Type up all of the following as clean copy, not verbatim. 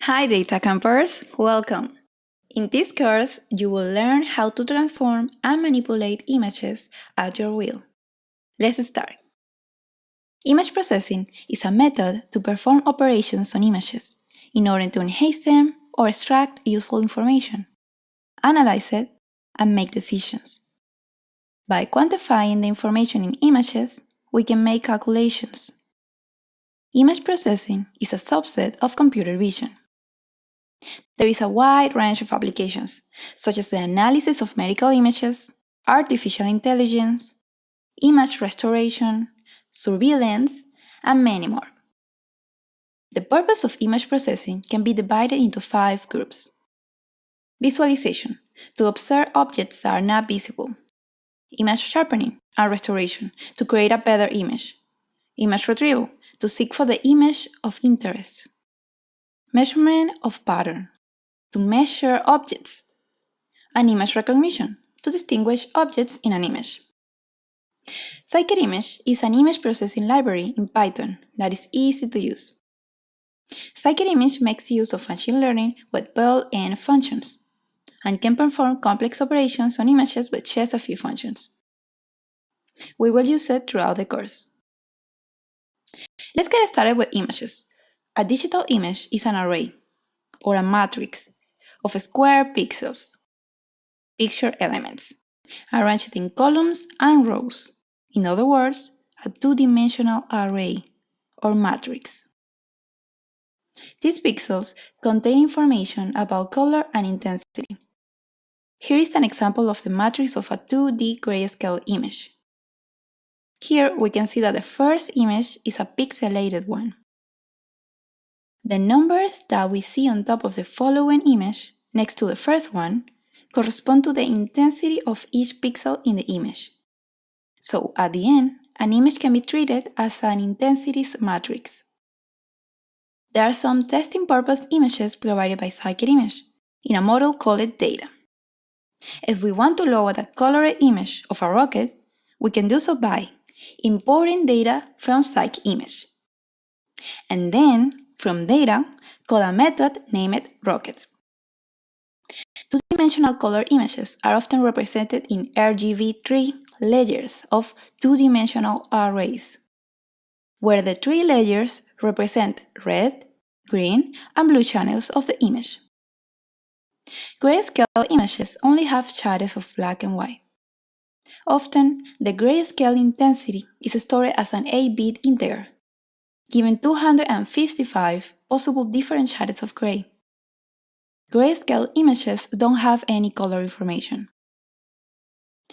Hi Datacampers, welcome! In this course, you will learn how to transform and manipulate images at your will. Let's start. Image processing is a method to perform operations on images in order to enhance them or extract useful information, analyze it, and make decisions. By quantifying the information in images, we can make calculations. Image processing is a subset of computer vision. There is a wide range of applications, such as the analysis of medical images, artificial intelligence, image restoration, surveillance, and many more. The purpose of image processing can be divided into 5 groups. Visualization, to observe objects that are not visible. Image sharpening and restoration, to create a better image. Image retrieval, to seek for the image of interest. Measurement of pattern, to measure objects. And image recognition, to distinguish objects in an image. Scikit-image is an image processing library in Python that is easy to use. Scikit-image makes use of machine learning with built-in functions and can perform complex operations on images with just a few functions. We will use it throughout the course. Let's get started with images. A digital image is an array, or a matrix, of square pixels, picture elements, arranged in columns and rows. In other words, a two-dimensional array, or matrix. These pixels contain information about color and intensity. Here is an example of the matrix of a 2D grayscale image. Here we can see that the first image is a pixelated one. The numbers that we see on top of the following image, next to the first one, correspond to the intensity of each pixel in the image. So at the end, an image can be treated as an intensities matrix. There are some testing purpose images provided by scikit-image in a model called data. If we want to load a colored image of a rocket, we can do so by importing data from scikit-image. And then, from data, call a method named rocket. Two-dimensional color images are often represented in RGB3 layers of two-dimensional arrays, where the 3 layers represent red, green, and blue channels of the image. Grayscale images only have shades of black and white. Often, the grayscale intensity is stored as an 8-bit integer, given 255 possible different shades of gray. Grayscale images don't have any color information.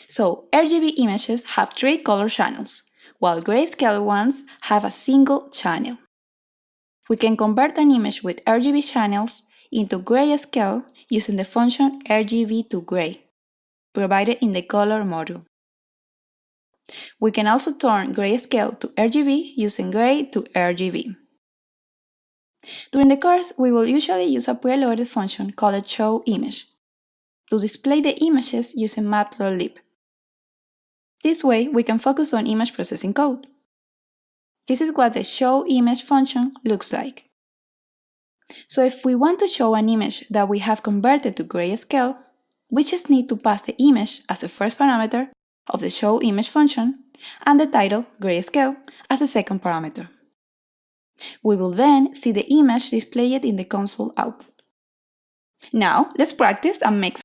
So, RGB images have 3 color channels, while grayscale ones have a single channel. We can convert an image with RGB channels into grayscale using the function RGB to gray, provided in the color module. We can also turn grayscale to RGB using gray to RGB. During the course, we will usually use a preloaded function called showImage to display the images using matplotlib. This way, we can focus on image processing code. This is what the showImage function looks like. So if we want to show an image that we have converted to grayscale, we just need to pass the image as the first parameter of the showImage function and the title grayscale as the second parameter. We will then see the image displayed in the console output. Now, let's practice and make